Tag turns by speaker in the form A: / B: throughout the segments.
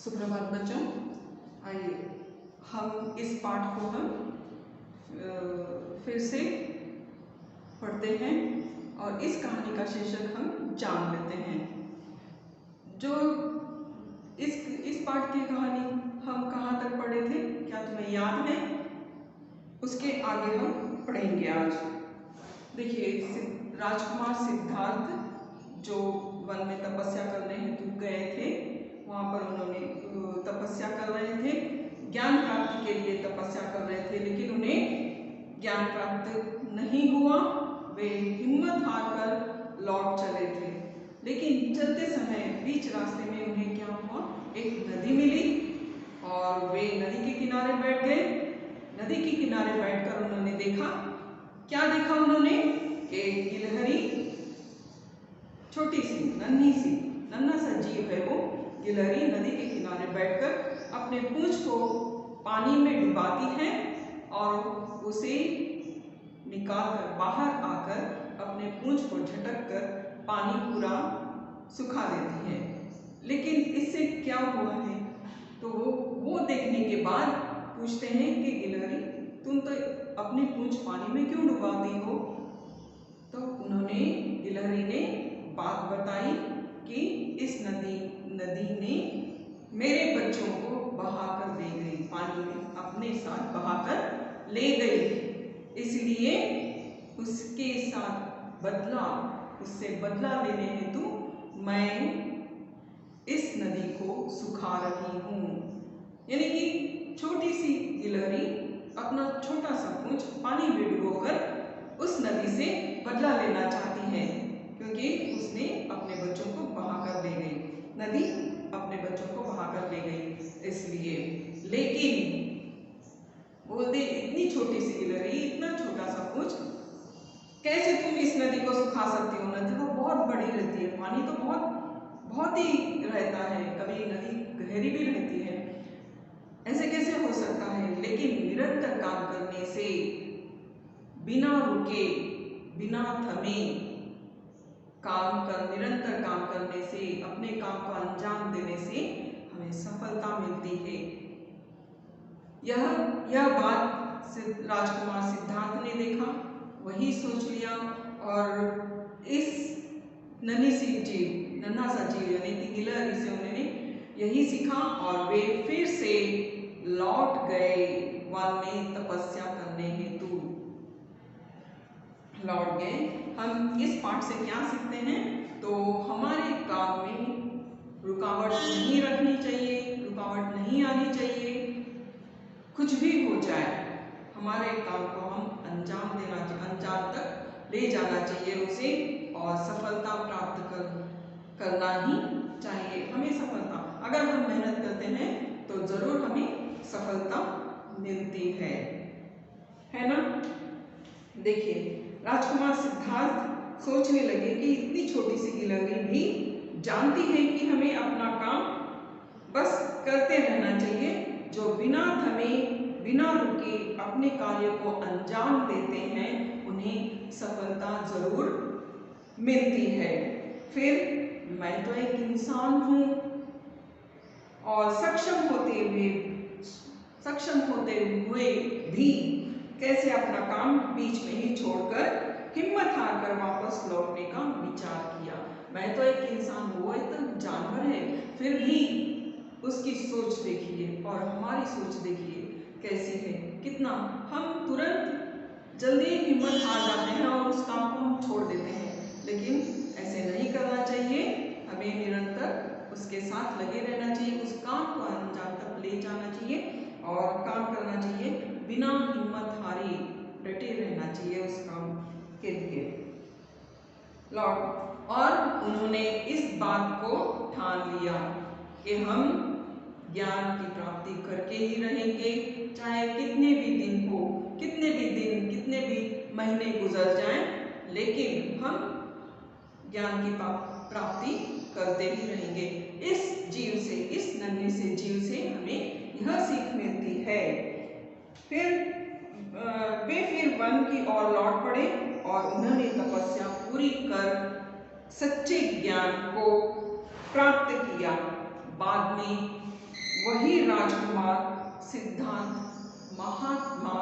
A: सुप्रभात बच्चों, आइए हम इस पाठ को फिर से पढ़ते हैं और इस कहानी का शीर्षक हम जान लेते हैं। जो इस पाठ की कहानी हम कहाँ तक पढ़े थे, क्या तुम्हें याद है? उसके आगे हम पढ़ेंगे आज। देखिए, राजकुमार सिद्धार्थ जो वन में तपस्या करने हेतु गए थे, वहाँ पर उन्होंने तपस्या कर रहे थे, ज्ञान प्राप्ति के लिए तपस्या कर रहे थे, लेकिन उन्हें ज्ञान प्राप्त नहीं हुआ। वे हिम्मत हारकर लौट चले थे, लेकिन चलते समय बीच रास्ते में उन्हें क्या हुआ, एक नदी मिली और वे नदी के किनारे बैठ गए। नदी के किनारे बैठकर उन्होंने देखा, क्या देखा उन्होंने? एक गिलहरी, छोटी सी नन्हा सा जीव है वो गिलहरी, नदी के किनारे बैठकर अपने पूंछ को पानी में डुबाती है और उसे निकालकर बाहर आकर अपने पूंछ को झटक कर पानी पूरा सुखा देती है। लेकिन इससे क्या हुआ है? तो वो देखने के बाद पूछते हैं कि गिलहरी, तुम तो अपनी पूंछ पानी में क्यों डुबाती हो? तो उन्होंने, गिलहरी ने बात बताई कि इस नदी ने मेरे बच्चों को बहाकर ले गई, पानी में अपने साथ बहाकर ले गई, इसलिए उसके साथ उससे बदला लेने हेतु मैं इस नदी को सुखा रही हूँ। यानी कि छोटी सी गिलहरी अपना छोटा सा पूंछ पानी में डुबोकर उस नदी से बदला लेना चाहती है, क्योंकि उसने अपने बच्चों को बहाकर ले गई, नदी अपने बच्चों को बहाकर ले गई इसलिए। लेकिन बोलते, इतनी छोटी सी गिलहरी, इतना छोटा सा पूंछ, कैसे तुम इस नदी को सुखा सकती हो? नदी तो बहुत बड़ी रहती है, पानी तो बहुत ही रहता है, कभी नदी गहरी भी रहती है, ऐसे कैसे हो सकता है? लेकिन निरंतर काम करने से, बिना रुके बिना थमे निरंतर काम करने से, अपने काम को अंजाम देने से हमें सफलता मिलती है। यह बात राजकुमार सिद्धार्थ ने देखा, वही सोच लिया और इस नन्हा सा जीव यानी कि गिलहरी से उन्होंने यही सीखा और वे फिर से लौट गए वन में तपस्या करने हेतु। लौट गए। हम इस पाठ से क्या सीखते हैं? तो हमारे काम में रुकावट नहीं रखनी चाहिए, रुकावट नहीं आनी चाहिए। कुछ भी हो जाए, हमारे काम को हम अंजाम तक ले जाना चाहिए उसे, और सफलता प्राप्त करना ही चाहिए हमें। सफलता, अगर हम मेहनत करते हैं तो जरूर हमें सफलता मिलती है ना? देखिए, राजकुमार सिद्धार्थ सोचने लगे कि इतनी छोटी सी गिलहरी भी जानती है कि हमें अपना काम बस करते रहना चाहिए। जो बिना थमे बिना रुके अपने कार्य को अंजाम देते हैं, उन्हें सफलता जरूर मिलती है। फिर मैं तो एक इंसान हूँ और सक्षम होते हुए भी कैसे अपना काम बीच में ही छोड़कर हिम्मत हारकर वापस लौटने का विचार किया। मैं तो एक इंसान हूँ, वो एक तो जानवर है, फिर भी उसकी सोच देखिए और हमारी सोच देखिए कैसी है। कितना हम तुरंत जल्दी हिम्मत हार जाते हैं और उस काम को हम छोड़ देते हैं, लेकिन ऐसे नहीं करना चाहिए। हमें निरंतर उसके साथ लगे रहना चाहिए, उस काम को अंजाम तक ले जाना चाहिए और काम करना चाहिए, बिना हिम्मत हारे डटे रहना चाहिए उस काम के लिए। और उन्होंने इस बात को ठान लिया कि हम ज्ञान की प्राप्ति करके ही रहेंगे, चाहे कितने भी महीने गुजर जाएं, लेकिन हम ज्ञान की प्राप्ति करते ही रहेंगे। इस नन्हे से जीव से हमें यह सीख मिलती है। वे फिर वन की ओर लौट पड़े और उन्होंने तपस्या पूरी कर सच्चे ज्ञान को प्राप्त किया। बाद में सिद्धार्थ महात्मा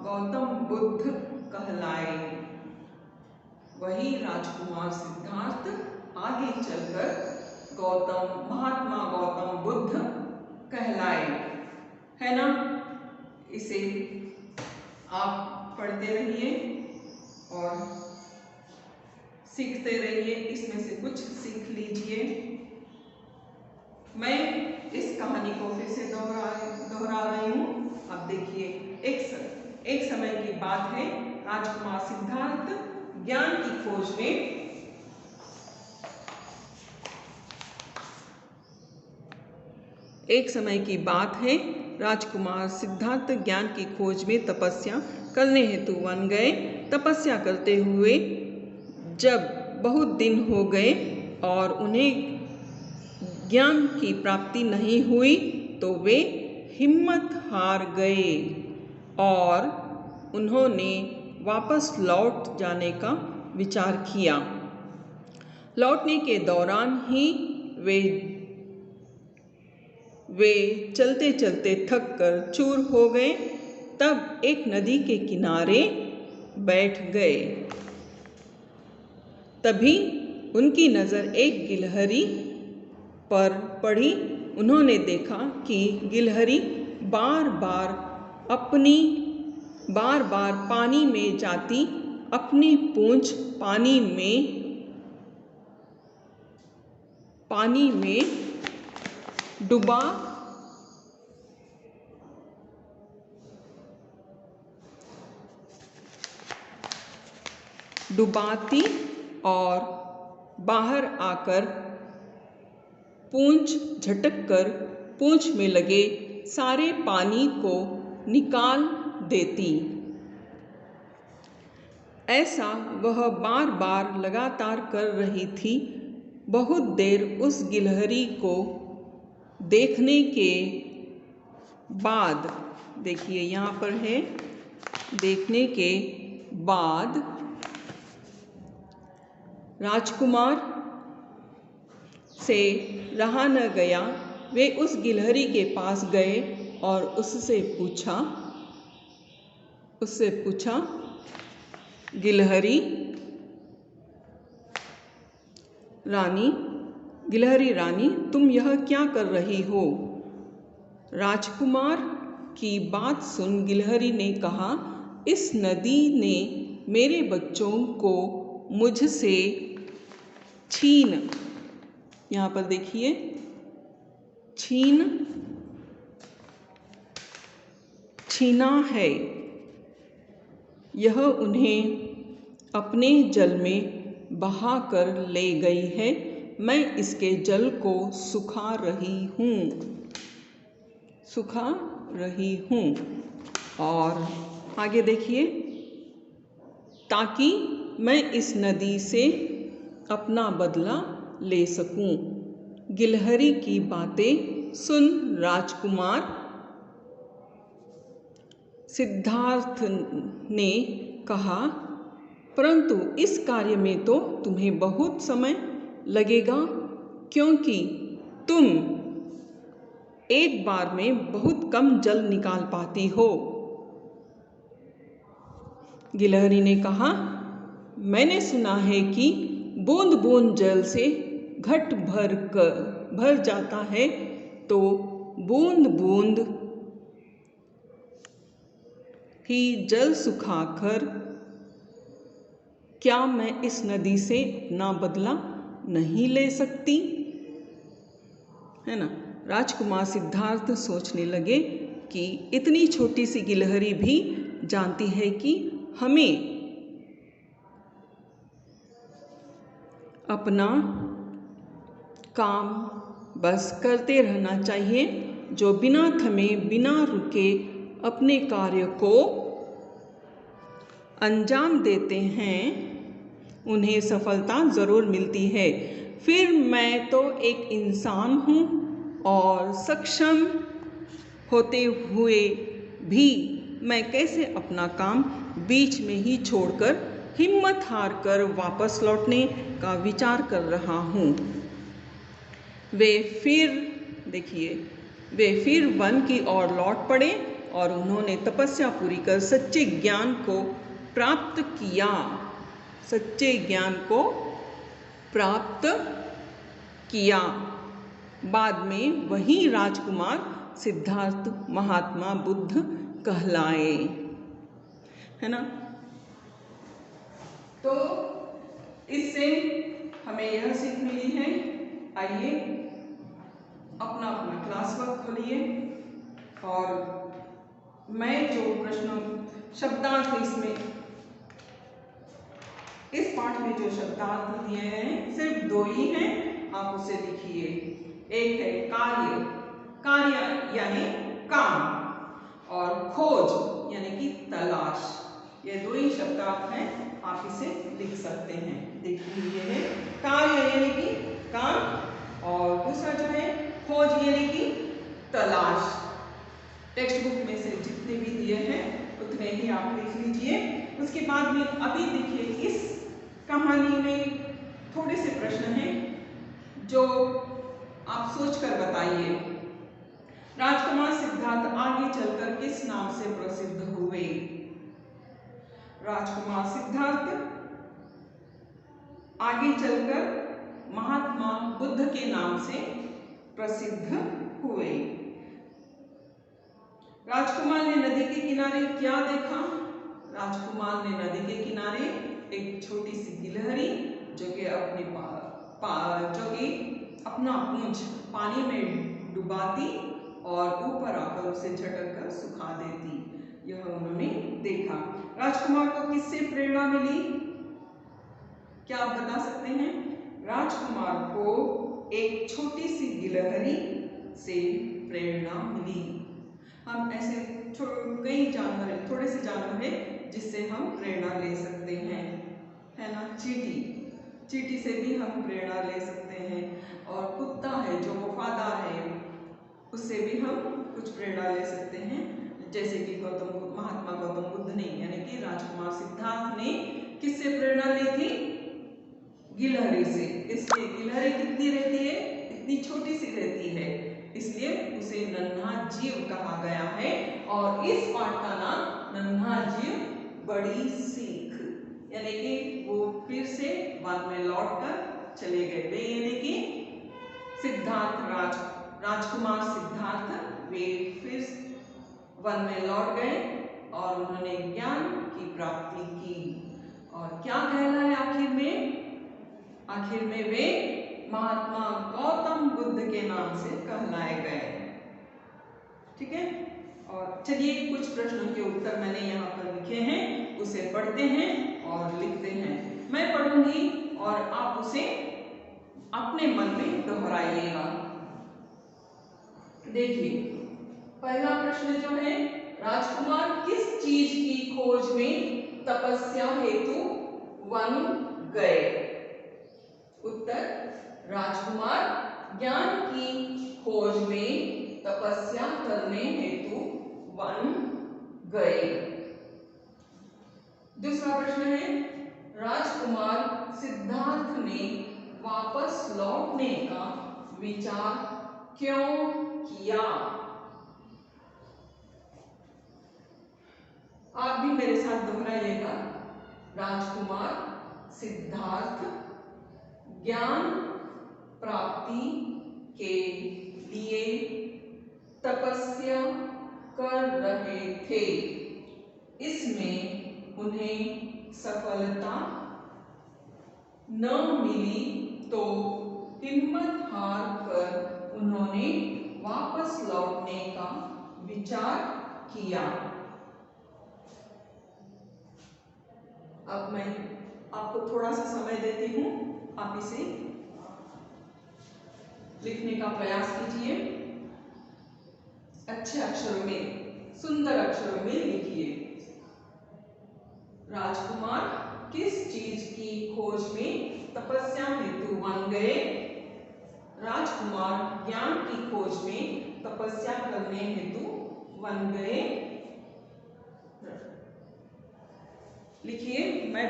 A: गौतम बुद्ध कहलाए। वही राजकुमार सिद्धार्थ आगे चलकर महात्मा गौतम बुद्ध कहलाए, है ना। इसे आप पढ़ते रहिए और सीखते रहिए, इसमें से कुछ सीख लीजिए। मैं इस कहानी को फिर से दोहरा रही हूँ। अब देखिए, एक समय की बात है, राजकुमार सिद्धार्थ ज्ञान की खोज में राजकुमार सिद्धार्थ ज्ञान की खोज में तपस्या करने हेतु वन गए। तपस्या करते हुए जब बहुत दिन हो गए और उन्हें ज्ञान की प्राप्ति नहीं हुई तो वे हिम्मत हार गए और उन्होंने वापस लौट जाने का विचार किया। लौटने के दौरान ही वे चलते चलते थक कर चूर हो गए। तब एक नदी के किनारे बैठ गए। तभी उनकी नज़र एक गिलहरी पर पड़ी। उन्होंने देखा कि गिलहरी बार बार पानी में जाती अपनी पूंछ पानी में डुबाती और बाहर आकर पूंछ झटककर पूंछ में लगे सारे पानी को निकाल देती। ऐसा वह बार बार लगातार कर रही थी। बहुत देर उस गिलहरी को देखने के बाद, देखिए यहाँ पर है, देखने के बाद राजकुमार से रहा न गया। वे उस गिलहरी के पास गए और उससे पूछा, गिलहरी रानी, तुम यह क्या कर रही हो? राजकुमार की बात सुन गिलहरी ने कहा, इस नदी ने मेरे बच्चों को मुझसे यहाँ पर देखिए, छीना है। यह उन्हें अपने जल में बहा कर ले गई है। मैं इसके जल को सुखा रही हूँ और आगे देखिए, ताकि मैं इस नदी से अपना बदला ले सकूं। गिलहरी की बातें सुन राजकुमार सिद्धार्थ ने कहा, परंतु इस कार्य में तो तुम्हें बहुत समय लगेगा, क्योंकि तुम एक बार में बहुत कम जल निकाल पाती हो। गिलहरी ने कहा, मैंने सुना है कि बूंद बूंद जल से घट भर जाता है, तो बूंद बूंद ही जल सुखाकर क्या मैं इस नदी से अपना बदला नहीं ले सकती? है ना। राजकुमार सिद्धार्थ सोचने लगे कि इतनी छोटी सी गिलहरी भी जानती है कि हमें अपना काम बस करते रहना चाहिए। जो बिना थमे बिना रुके अपने कार्य को अंजाम देते हैं, उन्हें सफलता ज़रूर मिलती है। फिर मैं तो एक इंसान हूँ और सक्षम होते हुए भी मैं कैसे अपना काम बीच में ही छोड़कर हिम्मत हार कर वापस लौटने का विचार कर रहा हूँ। वे फिर देखिए वे फिर वन की ओर लौट पड़े और उन्होंने तपस्या पूरी कर सच्चे ज्ञान को प्राप्त किया। सच्चे ज्ञान को प्राप्त किया। बाद में वही राजकुमार सिद्धार्थ महात्मा बुद्ध कहलाए, है ना। तो इससे हमें यह सीख मिली है। आइए अपना अपना क्लास वर्क खोलिए और मैं जो प्रश्न शब्दार्थ इसमें इस पाठ में जो शब्दार्थ दिए हैं सिर्फ 2 ही हैं, आप उसे लिखिए। एक है कार्य, कार्य यानी काम, और खोज यानी कि तलाश। ये 2 ही शब्दार्थ हैं, आप इसे लिख सकते हैं। देखिए ये है कार्य यानी कि काम, और दूसरा जो है खोज यानी कि तलाश। टेक्स्ट बुक में से जितने भी दिए हैं उतने ही आप लिख लीजिए। उसके बाद में अभी देखिए इस कहानी में थोड़े से प्रश्न हैं जो आप सोचकर बताइए। राजकुमार सिद्धार्थ आगे चलकर किस नाम से प्रसिद्ध हुए? राजकुमार सिद्धार्थ आगे चलकर महात्मा बुद्ध के नाम से प्रसिद्ध हुए। राजकुमार ने नदी के किनारे क्या देखा? राजकुमार ने नदी के किनारे एक छोटी सी गिलहरी जो कि अपना पूंछ पानी में डुबाती और ऊपर आकर उसे झटक कर सुखा देती, यह उन्होंने देखा। राजकुमार को किससे प्रेरणा मिली? क्या आप बता सकते हैं? राजकुमार को एक छोटी सी गिलहरी से प्रेरणा मिली। हम ऐसे कई जानवर, थोड़े से जानवर हैं जिससे हम प्रेरणा ले सकते हैं, है ना। चींटी से भी हम प्रेरणा ले सकते हैं, और कुत्ता है जो वफादार है उससे भी हम कुछ प्रेरणा ले सकते हैं। जैसे कि महात्मा गौतम बुद्ध ने यानी कि राजकुमार सिद्धार्थ ने किससे प्रेरणा ली थी? गिलहरी से। इसलिए गिलहरी कितनी रहती है? इतनी छोटी सी रहती है, इसलिए उसे नन्हा जीव कहा गया है। और इस पाठ का नाम नन्हा जीव बड़ी सीख, यानी कि वो फिर से वन में लौटकर चले गए। वे यानी कि राजकुमार सिद्धार्थ वे फिर वन में लौट गए और उन्होंने ज्ञान की प्राप्ति की। और क्या कहलाए आखिर में? आखिर में वे महात्मा गौतम बुद्ध के नाम से कहलाए गए। ठीक है। और चलिए कुछ प्रश्नों के उत्तर मैंने यहाँ पर लिखे हैं, उसे पढ़ते हैं और लिखते हैं। मैं पढ़ूंगी और आप उसे अपने मन में दोहराइएगा। देखिए पहला प्रश्न जो है, राजकुमार किस चीज की खोज में तपस्या हेतु वन गए? उत्तर, राजकुमार ज्ञान की खोज में तपस्या करने हेतु वन गए। दूसरा प्रश्न है, राजकुमार सिद्धार्थ ने वापस लौटने का विचार क्यों किया? आप भी मेरे साथ दोहराइएगा। राजकुमार सिद्धार्थ ज्ञान प्राप्ति के लिए तपस्या कर रहे थे। इसमें उन्हें सफलता न मिली तो हिम्मत हार कर उन्होंने वापस लौटने का विचार किया। अब मैं आपको थोड़ा सा समय देती हूँ, आप इसे लिखने का प्रयास कीजिए। अच्छे अक्षरों में, सुंदर अक्षरों में लिखिए। राजकुमार किस चीज की खोज में तपस्या हेतु वन गए? राजकुमार ज्ञान की खोज में तपस्या करने हेतु वन गए। लिखिए, मैं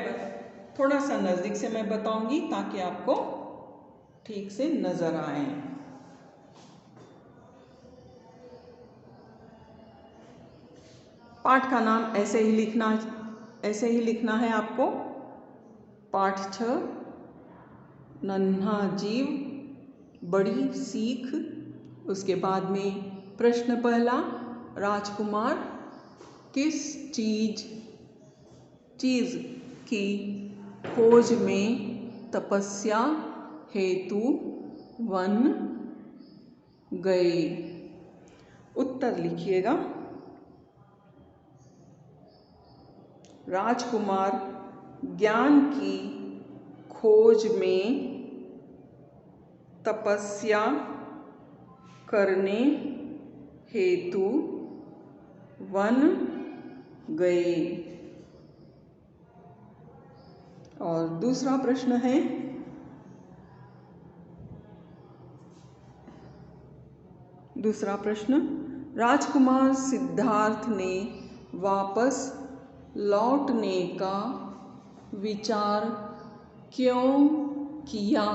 A: थोड़ा सा नजदीक से मैं बताऊंगी ताकि आपको ठीक से नजर आए। पाठ का नाम ऐसे ही लिखना है आपको। पाठ 6 नन्हा जीव बड़ी सीख। उसके बाद में प्रश्न पहला, राजकुमार किस चीज की खोज में तपस्या हेतु वन गए। उत्तर लिखिएगा। राजकुमार ज्ञान की खोज में तपस्या करने हेतु वन गए। और दूसरा प्रश्न है, राजकुमार सिद्धार्थ ने वापस लौटने का विचार क्यों किया?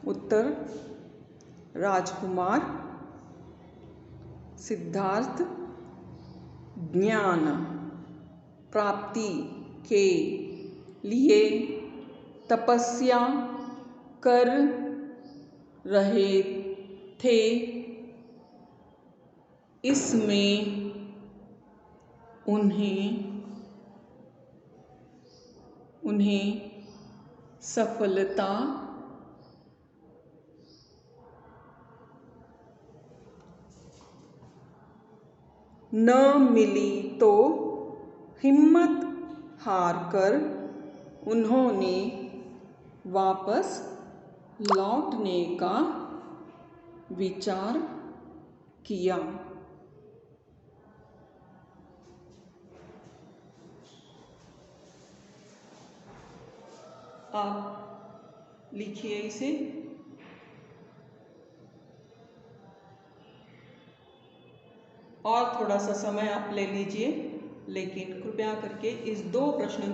A: उत्तर, राजकुमार सिद्धार्थ ज्ञान प्राप्ति के लिए तपस्या कर रहे थे। इसमें उन्हें सफलता न मिली तो हिम्मत हारकर उन्होंने वापस लौटने का विचार किया। आप लिखिए इसे। और थोड़ा सा समय आप ले लीजिए, लेकिन कृपया करके इन दो प्रश्नों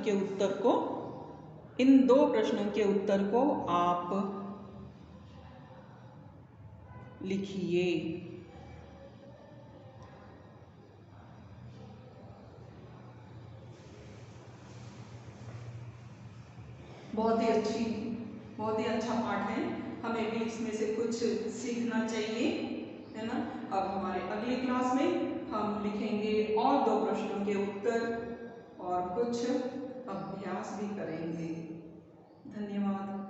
A: के उत्तर को आप लिखिए। बहुत ही अच्छा पाठ है। हमें भी इसमें से कुछ सीखना चाहिए, है ना। अब हमारे अगली क्लास में हम लिखेंगे और 2 प्रश्नों के उत्तर और कुछ अभ्यास भी करेंगे। धन्यवाद।